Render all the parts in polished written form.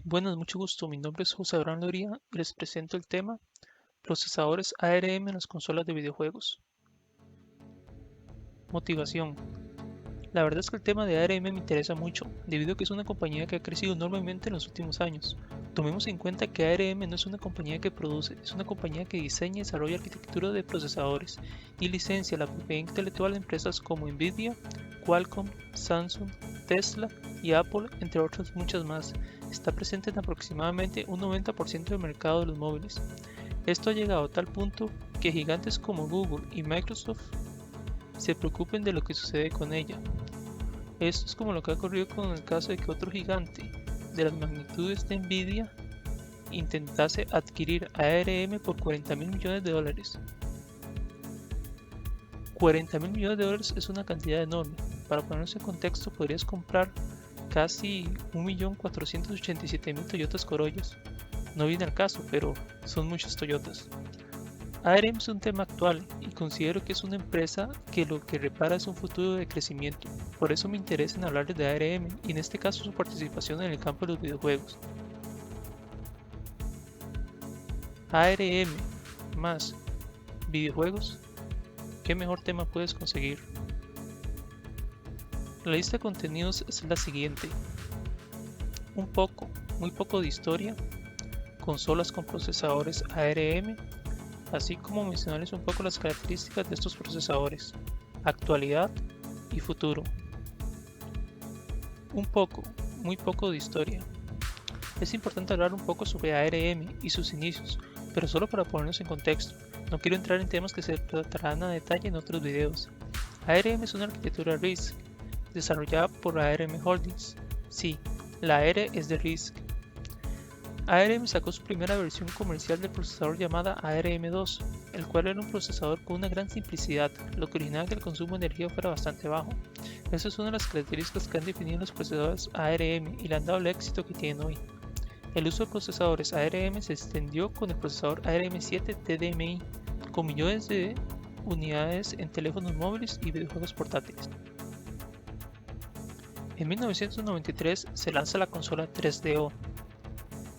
Buenas, mucho gusto. Mi nombre es José Abraham Loría y les presento el tema procesadores ARM en las consolas de videojuegos. Motivación. La verdad es que el tema de ARM me interesa mucho, debido a que es una compañía que ha crecido enormemente en los últimos años. Tomemos en cuenta que ARM no es una compañía que produce, es una compañía que diseña y desarrolla arquitectura de procesadores y licencia la propiedad intelectual de empresas como Nvidia, Qualcomm, Samsung, Tesla y Apple, entre otras muchas más. Está presente en aproximadamente un 90% del mercado de los móviles. Esto ha llegado a tal punto que gigantes como Google y Microsoft se preocupen de lo que sucede con ella. Esto es como lo que ha ocurrido con el caso de que otro gigante de las magnitudes de Nvidia intentase adquirir a ARM por 40 mil millones de dólares. 40 mil millones de dólares es una cantidad enorme. Para ponerse en contexto, podrías comprar casi 1.487.000 Toyotas Corollas. No viene al caso, pero son muchos Toyotas. ARM es un tema actual y considero que es una empresa que lo que repara es un futuro de crecimiento. Por eso me interesa en hablarles de ARM y en este caso su participación en el campo de los videojuegos. ARM más videojuegos, ¿qué mejor tema puedes conseguir? La lista de contenidos es la siguiente: muy poco de historia, consolas con procesadores ARM, así como mencionarles un poco las características de estos procesadores, actualidad y futuro. Muy poco de historia. Es importante hablar un poco sobre ARM y sus inicios, pero solo para ponernos en contexto. No quiero entrar en temas que se tratarán a detalle en otros videos. ARM es una arquitectura RISC, desarrollada por ARM Holdings. Sí, la R es de RISC. ARM sacó su primera versión comercial del procesador llamada ARM2, el cual era un procesador con una gran simplicidad, lo que originaba que el consumo de energía fuera bastante bajo. Esa es una de las características que han definido los procesadores ARM y le han dado el éxito que tienen hoy. El uso de procesadores ARM se extendió con el procesador ARM7 TDMI, con millones de unidades en teléfonos móviles y videojuegos portátiles. En 1993 se lanza la consola 3DO.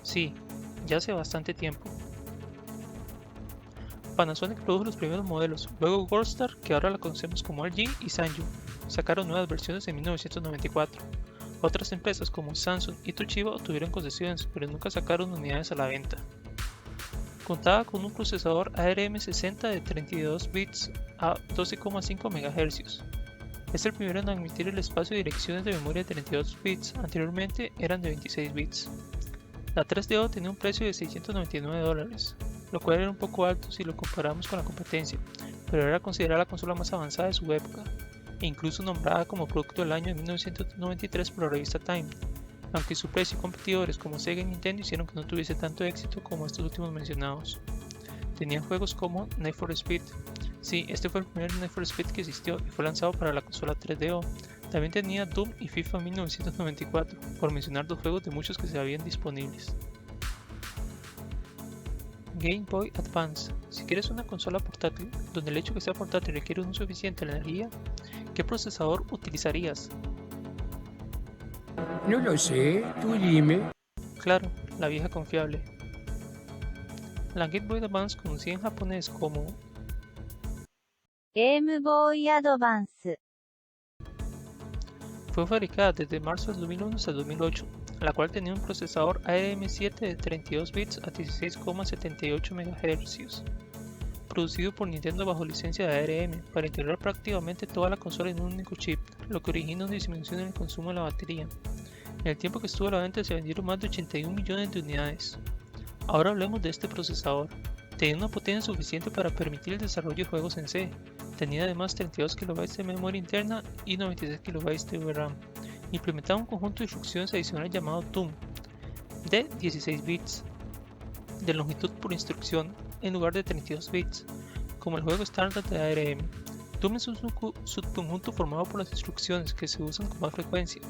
Sí, ya hace bastante tiempo. Panasonic produjo los primeros modelos, luego Worldstar, que ahora la conocemos como LG, y Sanyo, sacaron nuevas versiones en 1994. Otras empresas como Samsung y Toshiba obtuvieron concesiones, pero nunca sacaron unidades a la venta. Contaba con un procesador ARM60 de 32 bits a 12,5 MHz. Es el primero en admitir el espacio de direcciones de memoria de 32 bits, anteriormente eran de 26 bits. La 3DO tenía un precio de $699, lo cual era un poco alto si lo comparamos con la competencia, pero era considerada la consola más avanzada de su época, e incluso nombrada como producto del año de 1993 por la revista Time, aunque su precio y competidores como Sega y Nintendo hicieron que no tuviese tanto éxito como estos últimos mencionados. Tenía juegos como Need for Speed. Sí, este fue el primer Need for Speed que existió y fue lanzado para la consola 3DO. También tenía Doom y FIFA 1994, por mencionar dos juegos de muchos que se habían disponibles. Game Boy Advance. Si quieres una consola portátil, donde el hecho de que sea portátil requiere un uso eficiente de energía, ¿qué procesador utilizarías? No lo sé, tú dime. Claro, la vieja confiable. La Game Boy Advance, conocida en japonés como ゲームボーイアドバンス fue fabricada desde marzo del 2001 hasta el 2008, la cual tenía un procesador ARM7 de 32 bits a 16,78 MHz, producido por Nintendo bajo licencia de ARM para integrar prácticamente toda la consola en un único chip, lo que origina una disminución en el consumo de la batería. En el tiempo que estuvo a la venta se vendieron más de 81 millones de unidades. Ahora hablemos de este procesador. Tenía una potencia suficiente para permitir el desarrollo de juegos en C. Tenía además 32 KB de memoria interna y 96 KB de VRAM. Implementaba un conjunto de instrucciones adicionales llamado TUM, de 16 bits, de longitud por instrucción, en lugar de 32 bits, como el juego estándar de ARM. TUM es un subconjunto formado por las instrucciones que se usan con más frecuencia.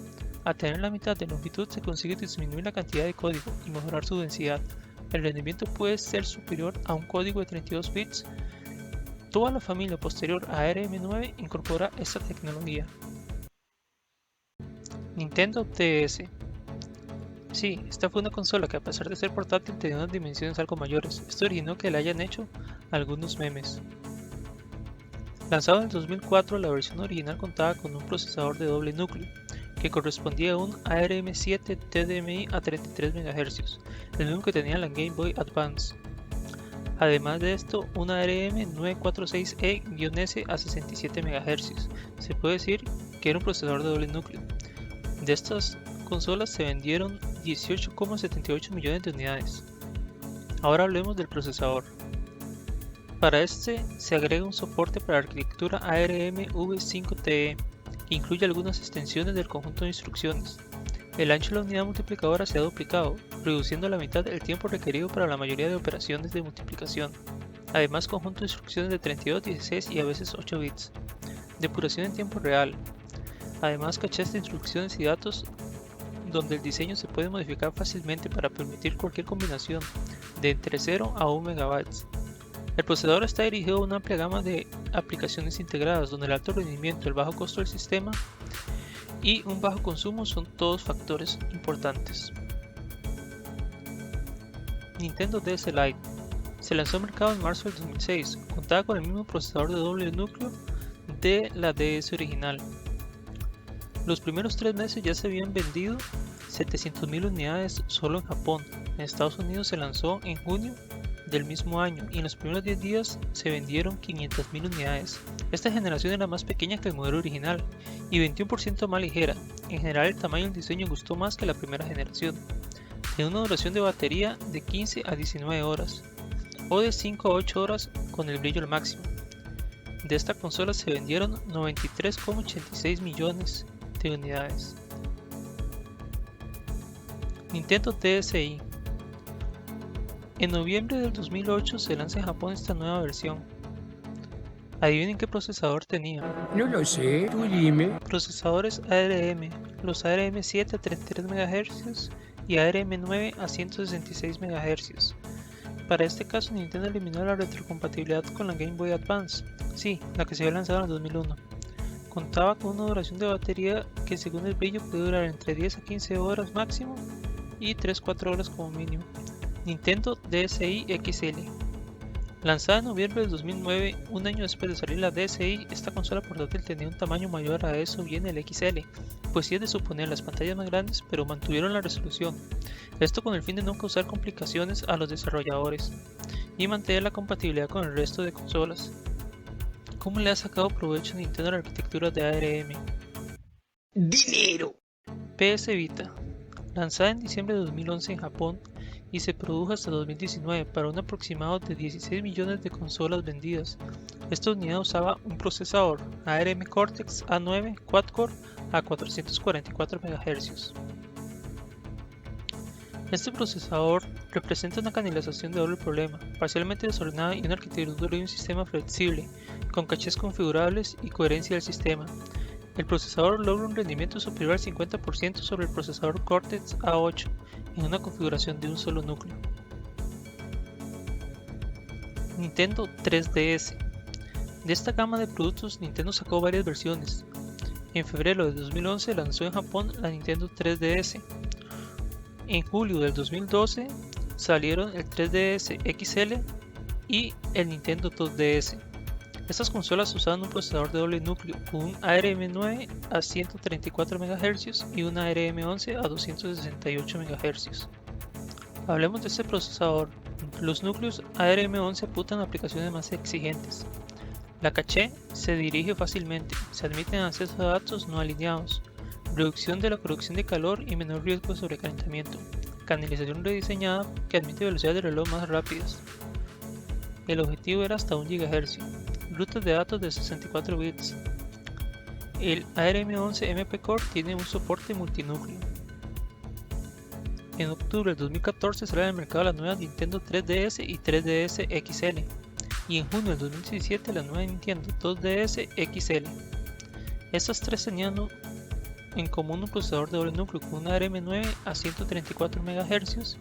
Al tener la mitad de longitud se consigue disminuir la cantidad de código y mejorar su densidad. El rendimiento puede ser superior a un código de 32 bits. Toda la familia posterior a ARM9 incorpora esta tecnología. Nintendo DS. Sí, esta fue una consola que a pesar de ser portátil tenía unas dimensiones algo mayores. Esto originó que le hayan hecho algunos memes. Lanzado en 2004, la versión original contaba con un procesador de doble núcleo, que correspondía a un ARM7 TDMI a 33 MHz, el mismo que tenía la Game Boy Advance. Además de esto, una ARM 946E-S a 67 MHz. Se puede decir que era un procesador de doble núcleo. De estas consolas se vendieron 18,78 millones de unidades. Ahora hablemos del procesador. Para este se agrega un soporte para arquitectura ARM v5-TE, que incluye algunas extensiones del conjunto de instrucciones. El ancho de la unidad multiplicadora se ha duplicado, reduciendo a la mitad el tiempo requerido para la mayoría de operaciones de multiplicación. Además, conjunto de instrucciones de 32, 16 y a veces 8 bits. Depuración en tiempo real. Además, cachés de instrucciones y datos donde el diseño se puede modificar fácilmente para permitir cualquier combinación de entre 0 a 1 MB. El procesador está dirigido a una amplia gama de aplicaciones integradas donde el alto rendimiento, el bajo costo del sistema y un bajo consumo son todos factores importantes. Nintendo DS Lite se lanzó al mercado en marzo del 2006, contaba con el mismo procesador de doble núcleo de la DS original. Los primeros 3 meses ya se habían vendido 700.000 unidades solo en Japón. En Estados Unidos se lanzó en junio del mismo año y en los primeros 10 días se vendieron 500.000 unidades. Esta generación era más pequeña que el modelo original y 21% más ligera. En general el tamaño y el diseño gustó más que la primera generación. Tiene una duración de batería de 15 a 19 horas o de 5 a 8 horas con el brillo al máximo. De esta consola se vendieron 93,86 millones de unidades. Nintendo DSi. En noviembre del 2008 se lanza en Japón esta nueva versión. Adivinen qué procesador tenía. No lo sé, tú dime. Procesadores ARM, los ARM7 a 33 MHz y ARM9 a 166 MHz. Para este caso Nintendo eliminó la retrocompatibilidad con la Game Boy Advance, sí, la que se había lanzado en el 2001. Contaba con una duración de batería que según el brillo puede durar entre 10 a 15 horas máximo y 3-4 horas como mínimo. Nintendo DSi XL. Lanzada en noviembre del 2009, un año después de salir la DSi, esta consola portátil tenía un tamaño mayor, a eso viene el XL, pues sí es de suponer las pantallas más grandes, pero mantuvieron la resolución. Esto con el fin de no causar complicaciones a los desarrolladores y mantener la compatibilidad con el resto de consolas. ¿Cómo le ha sacado provecho a Nintendo a la arquitectura de ARM? ¡Dinero! PS Vita. Lanzada en diciembre de 2011 en Japón y se produjo hasta 2019 para un aproximado de 16 millones de consolas vendidas. Esta unidad usaba un procesador ARM Cortex A9 Quad-Core a 444 MHz. Este procesador representa una canalización de doble problema, parcialmente desordenada y una arquitectura y un sistema flexible, con cachés configurables y coherencia del sistema. El procesador logra un rendimiento superior al 50% sobre el procesador Cortex A8 en una configuración de un solo núcleo. Nintendo 3DS. De esta gama de productos Nintendo sacó varias versiones. En febrero de 2011 lanzó en Japón la Nintendo 3DS. En julio del 2012 salieron el 3DS XL y el Nintendo 2DS. Estas consolas usaban un procesador de doble núcleo con un ARM9 a 134 MHz y un ARM11 a 268 MHz. Hablemos de este procesador. Los núcleos ARM11 apuntan a aplicaciones más exigentes. La caché se dirige fácilmente, se admiten acceso a datos no alineados, reducción de la producción de calor y menor riesgo de sobrecalentamiento, canalización rediseñada que admite velocidades de reloj más rápidas. El objetivo era hasta 1 GHz. Rutas de datos de 64 bits. El ARM11 MP Core tiene un soporte multinúcleo. En octubre del 2014 sale al mercado la nueva Nintendo 3DS y 3DS XL, y en junio del 2017 la nueva Nintendo 2DS XL. Estas tres tenían en común un procesador de doble núcleo con una ARM9 a 134 MHz,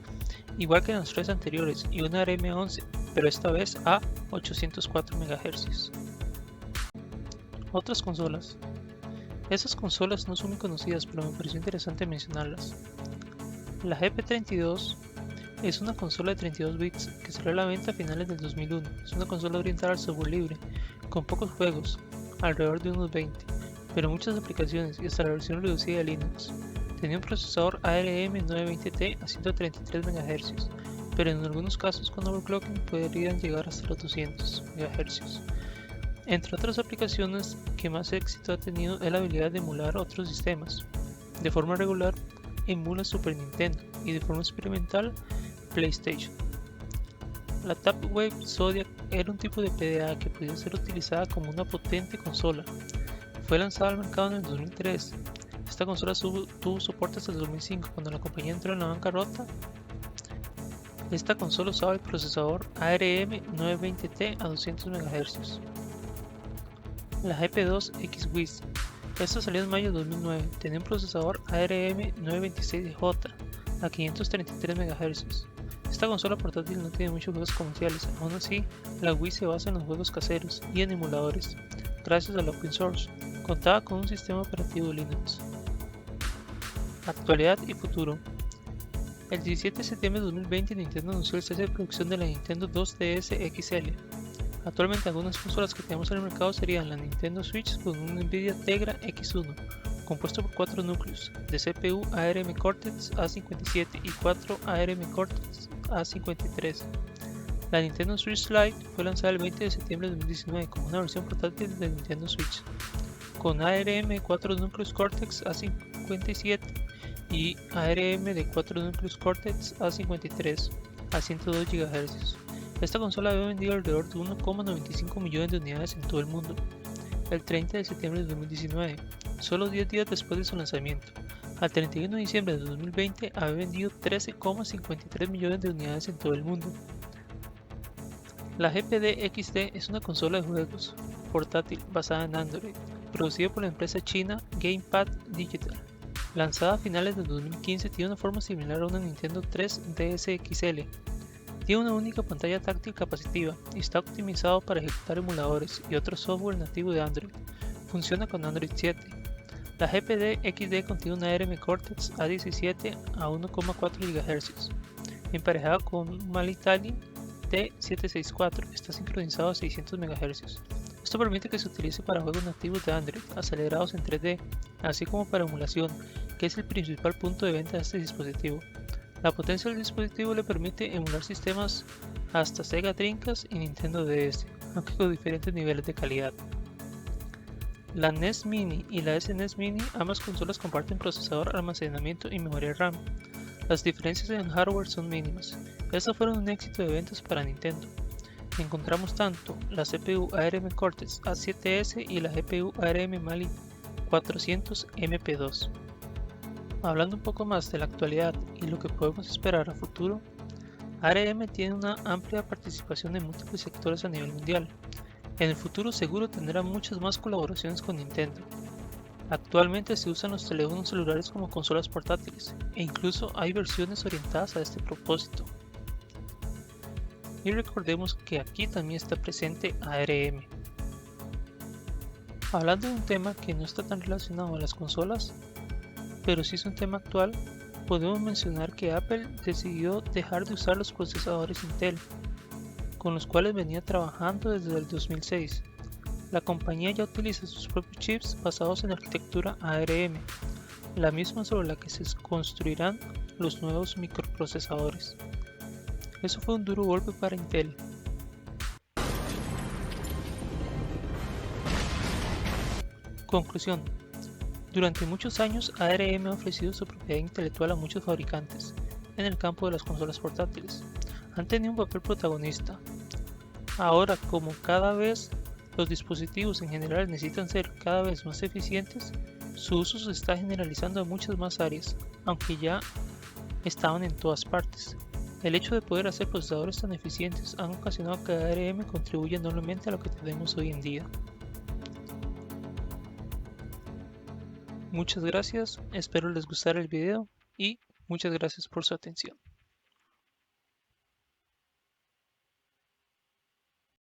igual que en las tres anteriores, y una ARM11, pero esta vez a 804 MHz. Otras consolas. Estas consolas no son muy conocidas, pero me pareció interesante mencionarlas. La GP32 es una consola de 32 bits que salió a la venta a finales del 2001. Es una consola orientada al software libre, con pocos juegos, alrededor de unos 20, pero muchas aplicaciones y hasta la versión reducida de Linux. Tenía un procesador ARM 920T a 133 MHz, pero en algunos casos con overclocking podrían llegar hasta los 200 MHz. Entre otras aplicaciones que más éxito ha tenido es la habilidad de emular otros sistemas. De forma regular emula Super Nintendo y de forma experimental PlayStation. La Tapwave Zodiac era un tipo de PDA que podía ser utilizada como una potente consola. Fue lanzada al mercado en el 2003. Esta consola tuvo soporte hasta el 2005 cuando la compañía entró en la bancarrota. Esta consola usaba el procesador ARM 920T a 200 MHz. La GP2 X-Wiz. Esta salió en mayo de 2009. Tenía un procesador ARM 926J a 533 MHz. Esta consola portátil no tiene muchos juegos comerciales, aún así, la Wii se basa en los juegos caseros y en emuladores, gracias al open source. Contaba con un sistema operativo Linux. Actualidad y futuro. El 17 de septiembre de 2020 Nintendo anunció el cese de producción de la Nintendo 2DS XL. Actualmente algunas consolas que tenemos en el mercado serían la Nintendo Switch con un Nvidia Tegra X1, compuesto por 4 núcleos de CPU ARM Cortex A57 y 4 ARM Cortex A53. La Nintendo Switch Lite fue lanzada el 20 de septiembre de 2019 como una versión portátil de Nintendo Switch, con ARM 4 núcleos Cortex A57 y ARM de 4 núcleos Cortex A53 a 102 GHz. Esta consola había vendido alrededor de 1,95 millones de unidades en todo el mundo el 30 de septiembre de 2019, solo 10 días después de su lanzamiento. Al 31 de diciembre de 2020 había vendido 13,53 millones de unidades en todo el mundo. La GPD XD es una consola de juegos portátil basada en Android, producida por la empresa china Gamepad Digital. Lanzada a finales de 2015, tiene una forma similar a una Nintendo 3DS XL. Tiene una única pantalla táctil capacitiva y está optimizado para ejecutar emuladores y otro software nativo de Android. Funciona con Android 7. La GPD XD contiene una ARM Cortex A17 a 1,4 GHz, emparejado con un Mali-Tally T764. Está sincronizado a 600 MHz. Esto permite que se utilice para juegos nativos de Android acelerados en 3D, así como para emulación, que es el principal punto de venta de este dispositivo. La potencia del dispositivo le permite emular sistemas hasta Sega Dreamcast y Nintendo DS, aunque con diferentes niveles de calidad. La NES Mini y la SNES Mini, ambas consolas comparten procesador, almacenamiento y memoria RAM. Las diferencias en hardware son mínimas. Estas fueron un éxito de ventas para Nintendo. Encontramos tanto la CPU ARM Cortex A7S y la GPU ARM Mali 400 MP2. Hablando un poco más de la actualidad y lo que podemos esperar a futuro, ARM tiene una amplia participación en múltiples sectores a nivel mundial. En el futuro seguro tendrá muchas más colaboraciones con Nintendo. Actualmente se usan los teléfonos celulares como consolas portátiles e incluso hay versiones orientadas a este propósito. Y recordemos que aquí también está presente ARM. Hablando de un tema que no está tan relacionado a las consolas, pero sí es un tema actual, podemos mencionar que Apple decidió dejar de usar los procesadores Intel, con los cuales venía trabajando desde el 2006. La compañía ya utiliza sus propios chips basados en arquitectura ARM, la misma sobre la que se construirán los nuevos microprocesadores. Eso fue un duro golpe para Intel. Conclusión. Durante muchos años, ARM ha ofrecido su propiedad intelectual a muchos fabricantes en el campo de las consolas portátiles. Han tenido un papel protagonista. Ahora, como cada vez los dispositivos en general necesitan ser cada vez más eficientes, su uso se está generalizando a muchas más áreas, aunque ya estaban en todas partes. El hecho de poder hacer procesadores tan eficientes han ocasionado que ARM contribuya enormemente a lo que tenemos hoy en día. Muchas gracias, espero les gustara el video y muchas gracias por su atención.